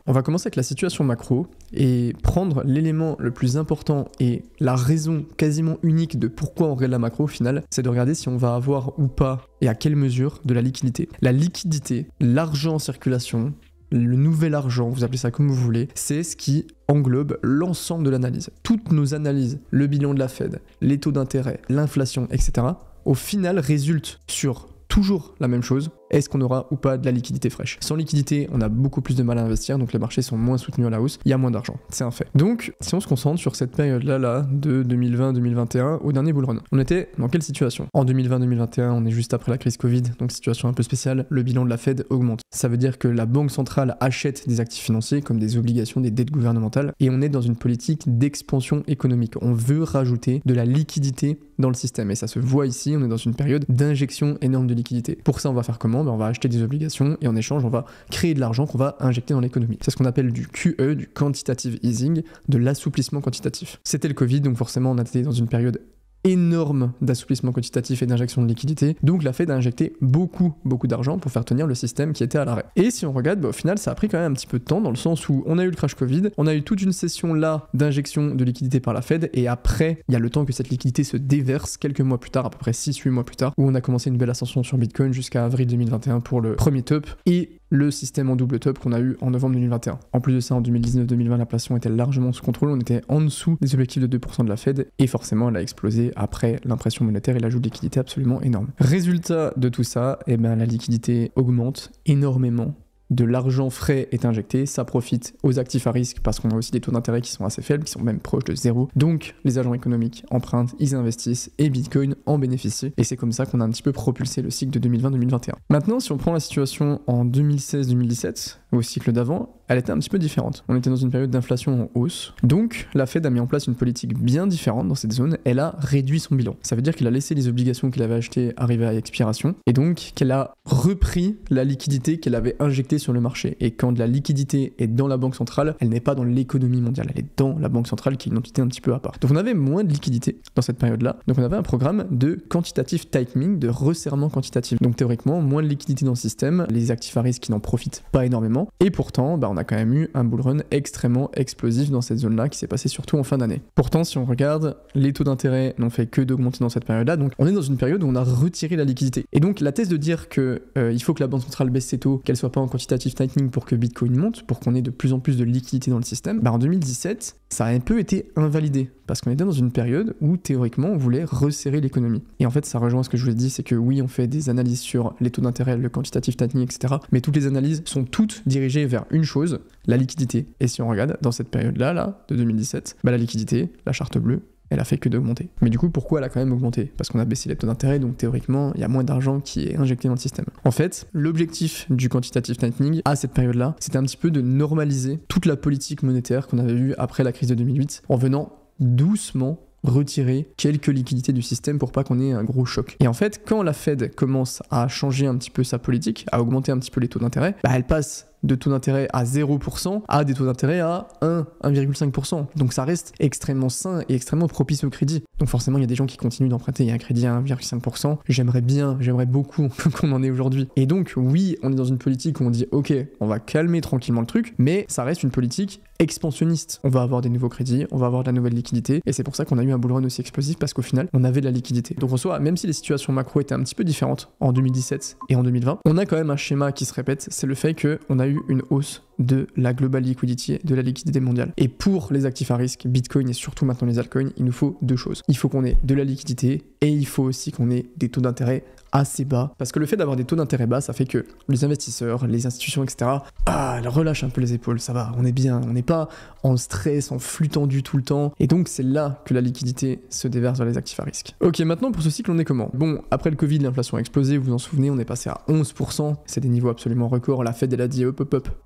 On va commencer avec la situation macro et prendre l'élément le plus important et la raison quasiment unique de pourquoi on regarde la macro au final, c'est de regarder si on va avoir ou pas et à quelle mesure de la liquidité. La liquidité, l'argent en circulation, le nouvel argent, vous appelez ça comme vous voulez, c'est ce qui englobe l'ensemble de l'analyse. Toutes nos analyses, le bilan de la Fed, les taux d'intérêt, l'inflation, etc., au final résultent sur toujours la même chose, est-ce qu'on aura ou pas de la liquidité fraîche. Sans liquidité, on a beaucoup plus de mal à investir, donc les marchés sont moins soutenus à la hausse, il y a moins d'argent, c'est un fait. Donc, si on se concentre sur cette période-là, de 2020-2021, au dernier bull run, on était dans quelle situation? En 2020-2021, on est juste après la crise Covid, donc situation un peu spéciale, le bilan de la Fed augmente. Ça veut dire que la banque centrale achète des actifs financiers, comme des obligations, des dettes gouvernementales, et on est dans une politique d'expansion économique. On veut rajouter de la liquidité dans le système, et ça se voit ici, on est dans une période d'injection énorme de liquidité. Pour ça, on va faire comment? On va acheter des obligations et en échange, on va créer de l'argent qu'on va injecter dans l'économie. C'est ce qu'on appelle du QE, du quantitative easing, de l'assouplissement quantitatif. C'était le Covid, donc forcément, on était dans une période énorme d'assouplissement quantitatif et d'injection de liquidité, donc la Fed a injecté beaucoup d'argent pour faire tenir le système qui était à l'arrêt. Et si on regarde, au final ça a pris quand même un petit peu de temps dans le sens où on a eu le crash Covid, on a eu toute une session là d'injection de liquidité par la Fed et après il y a le temps que cette liquidité se déverse quelques mois plus tard, à peu près 6-8 mois plus tard, où on a commencé une belle ascension sur Bitcoin jusqu'à avril 2021 pour le premier top et le système en double top qu'on a eu en novembre 2021. En plus de ça, en 2019-2020, l'inflation était largement sous contrôle, on était en dessous des objectifs de 2% de la Fed, et forcément, elle a explosé après l'impression monétaire et l'ajout de liquidité absolument énorme. Résultat de tout ça, la liquidité augmente énormément. De l'argent frais est injecté, ça profite aux actifs à risque parce qu'on a aussi des taux d'intérêt qui sont assez faibles, qui sont même proches de zéro. Donc les agents économiques empruntent, ils investissent et Bitcoin en bénéficie. Et c'est comme ça qu'on a un petit peu propulsé le cycle de 2020-2021. Maintenant, si on prend la situation en 2016-2017, au cycle d'avant, elle était un petit peu différente. On était dans une période d'inflation en hausse. Donc la Fed a mis en place une politique bien différente dans cette zone. Elle a réduit son bilan. Ça veut dire qu'elle a laissé les obligations qu'elle avait achetées arriver à expiration et donc qu'elle a repris la liquidité qu'elle avait injectée sur le marché. Et quand la liquidité est dans la banque centrale, elle n'est pas dans l'économie mondiale, elle est dans la banque centrale qui est une entité un petit peu à part. Donc on avait moins de liquidité dans cette période-là. Donc on avait un programme de quantitative tightening, de resserrement quantitatif. Donc théoriquement, moins de liquidité dans le système, les actifs à risque qui n'en profitent pas énormément. Et pourtant, on a quand même eu un bull run extrêmement explosif dans cette zone-là qui s'est passé surtout en fin d'année. Pourtant, si on regarde, les taux d'intérêt n'ont fait que d'augmenter dans cette période-là. Donc on est dans une période où on a retiré la liquidité. Et donc la thèse de dire que il faut que la banque centrale baisse ses taux, qu'elle soit pas en quantitative tightening pour que Bitcoin monte, pour qu'on ait de plus en plus de liquidité dans le système, en 2017, ça a un peu été invalidé parce qu'on était dans une période où théoriquement on voulait resserrer l'économie. Et en fait, ça rejoint ce que je vous ai dit, c'est que oui, on fait des analyses sur les taux d'intérêt, le quantitative tightening, etc. Mais toutes les analyses sont toutes dirigées vers une chose, la liquidité. Et si on regarde dans cette période-là, de 2017, la liquidité, la charte bleue, elle a fait que d'augmenter. Mais du coup, pourquoi elle a quand même augmenté? Parce qu'on a baissé les taux d'intérêt, donc théoriquement, il y a moins d'argent qui est injecté dans le système. En fait, l'objectif du quantitative tightening à cette période-là, c'était un petit peu de normaliser toute la politique monétaire qu'on avait vue après la crise de 2008, en venant doucement retirer quelques liquidités du système pour pas qu'on ait un gros choc. Et en fait, quand la Fed commence à changer un petit peu sa politique, à augmenter un petit peu les taux d'intérêt, elle passe de taux d'intérêt à 0% à des taux d'intérêt à 1,5%. Donc ça reste extrêmement sain et extrêmement propice au crédit. Donc forcément, il y a des gens qui continuent d'emprunter. Il y a un crédit à 1,5%. J'aimerais beaucoup qu'on en ait aujourd'hui. Et donc oui, on est dans une politique où on dit ok, on va calmer tranquillement le truc, mais ça reste une politique expansionniste. On va avoir des nouveaux crédits, on va avoir de la nouvelle liquidité, et c'est pour ça qu'on a eu un bull run aussi explosif, parce qu'au final, on avait de la liquidité. Donc en soi, même si les situations macro étaient un petit peu différentes en 2017 et en 2020, on a quand même un schéma qui se répète, c'est le fait qu'on a eu une hausse de la global liquidity, de la liquidité mondiale. Et pour les actifs à risque, Bitcoin et surtout maintenant les altcoins, il nous faut deux choses. Il faut qu'on ait de la liquidité et il faut aussi qu'on ait des taux d'intérêt assez bas. Parce que le fait d'avoir des taux d'intérêt bas, ça fait que les investisseurs, les institutions, etc., elles relâchent un peu les épaules, ça va, on est bien, on n'est pas en stress, en flux tendu tout le temps. Et donc c'est là que la liquidité se déverse vers les actifs à risque. Ok, maintenant pour ce cycle, on est comment? Bon, après le Covid, l'inflation a explosé, vous vous en souvenez, on est passé à 11%, c'est des niveaux absolument records. La Fed, elle a dit hop,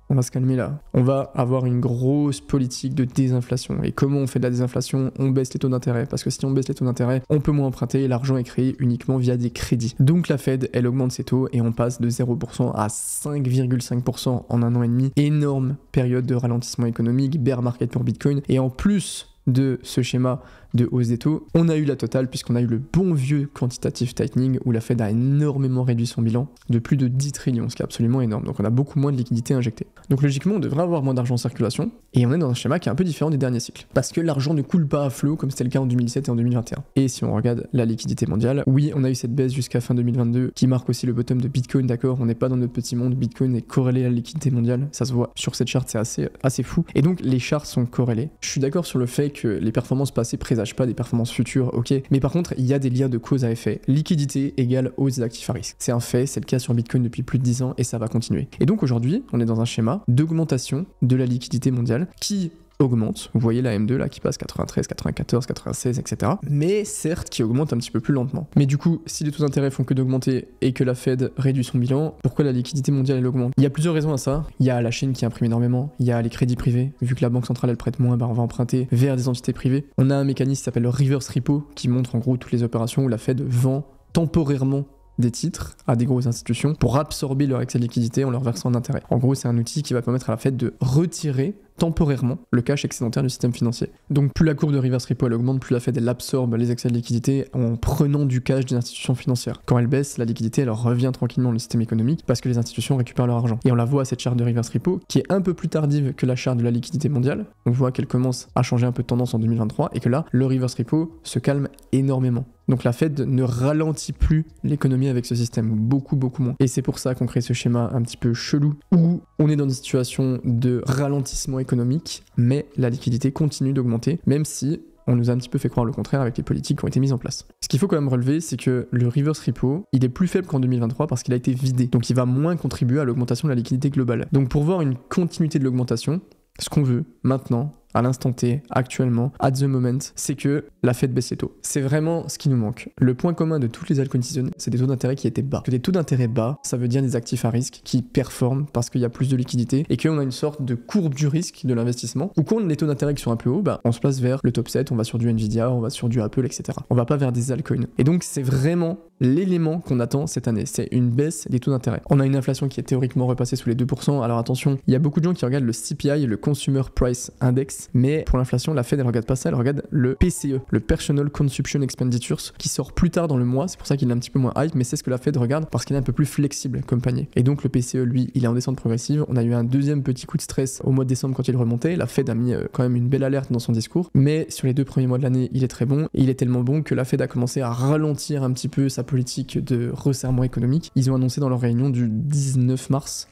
on va se calmer là. On va avoir une grosse politique de désinflation. Et comment on fait de la désinflation? On baisse les taux d'intérêt, parce que si on baisse les taux d'intérêt, on peut moins emprunter et l'argent est créé uniquement via des crédits. Donc la Fed, elle augmente ses taux et on passe de 0% à 5,5% en un an et demi. Énorme période de ralentissement économique, bear market pour Bitcoin. Et en plus de ce schéma de hausse des taux. On a eu la totale puisqu'on a eu le bon vieux quantitative tightening où la Fed a énormément réduit son bilan de plus de 10 trillions, ce qui est absolument énorme. Donc on a beaucoup moins de liquidités injectées. Donc logiquement, on devrait avoir moins d'argent en circulation et on est dans un schéma qui est un peu différent des derniers cycles. Parce que l'argent ne coule pas à flot comme c'était le cas en 2017 et en 2021. Et si on regarde la liquidité mondiale, oui, on a eu cette baisse jusqu'à fin 2022 qui marque aussi le bottom de Bitcoin, d'accord, on n'est pas dans notre petit monde, Bitcoin est corrélé à la liquidité mondiale, ça se voit sur cette charte, c'est assez fou. Et donc les charts sont corrélés. Je suis d'accord sur le fait que les performances passées présagent pas des performances futures, ok, mais par contre, il y a des liens de cause à effet. Liquidité égale hausse des actifs à risque. C'est un fait, c'est le cas sur Bitcoin depuis plus de 10 ans et ça va continuer. Et donc aujourd'hui, on est dans un schéma d'augmentation de la liquidité mondiale qui augmente, vous voyez la M2 là qui passe 93, 94, 96, etc. Mais certes qui augmente un petit peu plus lentement. Mais du coup, si les taux d'intérêt font que d'augmenter et que la Fed réduit son bilan, pourquoi la liquidité mondiale elle augmente? Il y a plusieurs raisons à ça. Il y a la Chine qui imprime énormément, il y a les crédits privés, vu que la banque centrale elle prête moins, bah on va emprunter vers des entités privées. On a un mécanisme qui s'appelle le reverse repo qui montre en gros toutes les opérations où la Fed vend temporairement des titres à des grosses institutions pour absorber leur excès de liquidité en leur versant un intérêt. En gros, c'est un outil qui va permettre à la Fed de retirer temporairement le cash excédentaire du système financier. Donc plus la courbe de reverse repo elle augmente, plus la Fed elle absorbe les excès de liquidité en prenant du cash des institutions financières. Quand elle baisse, la liquidité elle revient tranquillement dans le système économique parce que les institutions récupèrent leur argent. Et on la voit à cette charte de reverse repo qui est un peu plus tardive que la charte de la liquidité mondiale. On voit qu'elle commence à changer un peu de tendance en 2023 et que là, le reverse repo se calme énormément. Donc la Fed ne ralentit plus l'économie avec ce système, beaucoup moins. Et c'est pour ça qu'on crée ce schéma un petit peu chelou où on est dans une situation de ralentissement économique, mais la liquidité continue d'augmenter, même si on nous a un petit peu fait croire le contraire avec les politiques qui ont été mises en place. Ce qu'il faut quand même relever, c'est que le reverse repo, il est plus faible qu'en 2023 parce qu'il a été vidé. Donc il va moins contribuer à l'augmentation de la liquidité globale. Donc pour voir une continuité de l'augmentation, ce qu'on veut maintenant, à l'instant T, actuellement, at the moment, c'est que la Fed baisse les taux. C'est vraiment ce qui nous manque. Le point commun de toutes les altcoins season, c'est des taux d'intérêt qui étaient bas. Que des taux d'intérêt bas, ça veut dire des actifs à risque qui performent parce qu'il y a plus de liquidité et qu'on a une sorte de courbe du risque de l'investissement. Ou quand on a les taux d'intérêt qui sont un peu hauts, bah, on se place vers le top 7, on va sur du Nvidia, on va sur du Apple, etc. On va pas vers des altcoins. Et donc c'est vraiment l'élément qu'on attend cette année, c'est une baisse des taux d'intérêt. On a une inflation qui est théoriquement repassée sous les 2%, alors attention, il y a beaucoup de gens qui regardent le CPI, le Consumer Price Index, mais pour l'inflation, la Fed elle regarde pas ça, elle regarde le PCE, le Personal Consumption Expenditures, qui sort plus tard dans le mois, c'est pour ça qu'il est un petit peu moins hype, mais c'est ce que la Fed regarde parce qu'il est un peu plus flexible comme panier. Et donc le PCE, lui, il est en descente progressive, on a eu un deuxième petit coup de stress au mois de décembre quand il remontait, la Fed a mis quand même une belle alerte dans son discours, mais sur les 2 premiers mois de l'année, il est très bon, et il est tellement bon que la Fed a commencé à ralentir un petit peu sa politique de resserrement économique. Ils ont annoncé dans leur réunion du 18 mars,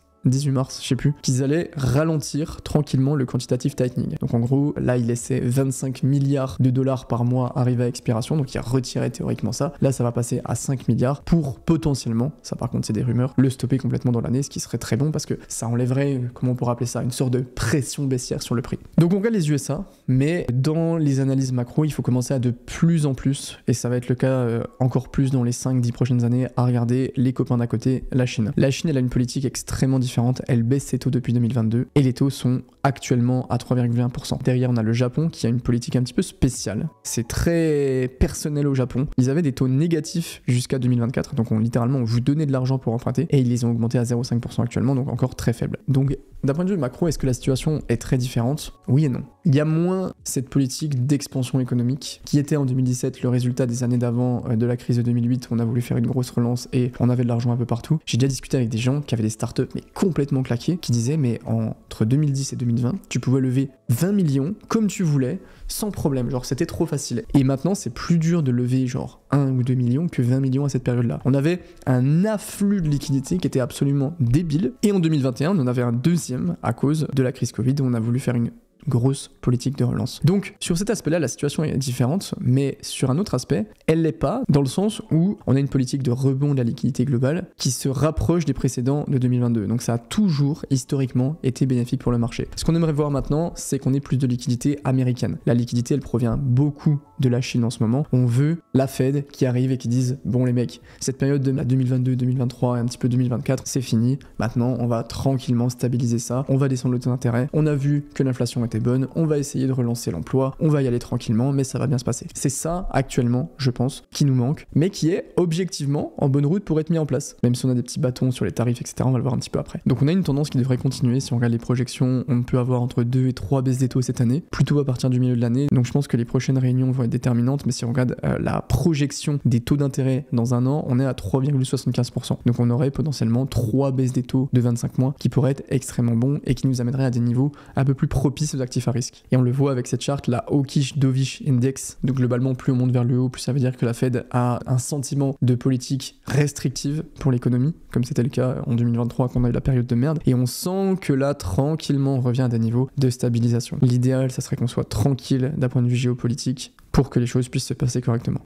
je sais plus, qu'ils allaient ralentir tranquillement le quantitative tightening. Donc en gros, là, il laissait 25 milliards de dollars par mois arriver à expiration, donc il a retiré théoriquement ça. Là, ça va passer à 5 milliards pour potentiellement, ça par contre c'est des rumeurs, le stopper complètement dans l'année, ce qui serait très bon parce que ça enlèverait, comment on pourrait appeler ça, une sorte de pression baissière sur le prix. Donc on regarde les USA, mais dans les analyses macro, il faut commencer à de plus en plus, et ça va être le cas encore plus dans les 5-10 prochaines années, à regarder les copains d'à côté, la Chine. La Chine, elle a une politique extrêmement différente, elle baisse ses taux depuis 2022 et les taux sont actuellement à 3,1%. Derrière, on a le Japon qui a une politique un petit peu spéciale. C'est très personnel au Japon. Ils avaient des taux négatifs jusqu'à 2024, donc littéralement on vous donnait de l'argent pour emprunter et ils les ont augmentés à 0,5% actuellement, donc encore très faible. Donc d'un point de vue macro, est-ce que la situation est très différente? Oui et non. Il y a moins cette politique d'expansion économique qui était en 2017 le résultat des années d'avant de la crise de 2008 où on a voulu faire une grosse relance et on avait de l'argent un peu partout. J'ai déjà discuté avec des gens qui avaient des startups mais complètement claqués, qui disaient mais entre 2010 et 2020, tu pouvais lever 20 millions comme tu voulais sans problème, genre c'était trop facile. Et maintenant c'est plus dur de lever genre 1 ou 2 millions que 20 millions à cette période-là. On avait un afflux de liquidité qui était absolument débile et en 2021 on en avait un deuxième à cause de la crise Covid où on a voulu faire une grosse politique de relance. Donc sur cet aspect-là, la situation est différente, mais sur un autre aspect, elle l'est pas, dans le sens où on a une politique de rebond de la liquidité globale qui se rapproche des précédents de 2022. Donc ça a toujours, historiquement, été bénéfique pour le marché. Ce qu'on aimerait voir maintenant, c'est qu'on ait plus de liquidité américaine. La liquidité, elle provient beaucoup de la Chine en ce moment. On veut la Fed qui arrive et qui dise « Bon les mecs, cette période de 2022, 2023 et un petit peu 2024, c'est fini. Maintenant, on va tranquillement stabiliser ça. On va descendre le taux d'intérêt. On a vu que l'inflation été bonne, on va essayer de relancer l'emploi, on va y aller tranquillement, mais ça va bien se passer. C'est ça, actuellement, je pense, qui nous manque, mais qui est objectivement en bonne route pour être mis en place. Même si on a des petits bâtons sur les tarifs, etc., on va le voir un petit peu après. Donc on a une tendance qui devrait continuer. Si on regarde les projections, on peut avoir entre 2 et 3 baisses des taux cette année, plutôt à partir du milieu de l'année. Donc je pense que les prochaines réunions vont être déterminantes, mais si on regarde la projection des taux d'intérêt dans un an, on est à 3,75%. Donc on aurait potentiellement 3 baisses des taux de 25 mois qui pourraient être extrêmement bons et qui nous amèneraient à des niveaux un peu plus propices aux actifs à risque. Et on le voit avec cette charte, la Hawkish-Dovish Index. Donc globalement, plus on monte vers le haut, plus ça veut dire que la Fed a un sentiment de politique restrictive pour l'économie, comme c'était le cas en 2023 quand on a eu la période de merde. Et on sent que là, tranquillement, on revient à des niveaux de stabilisation. L'idéal, ça serait qu'on soit tranquille d'un point de vue géopolitique pour que les choses puissent se passer correctement.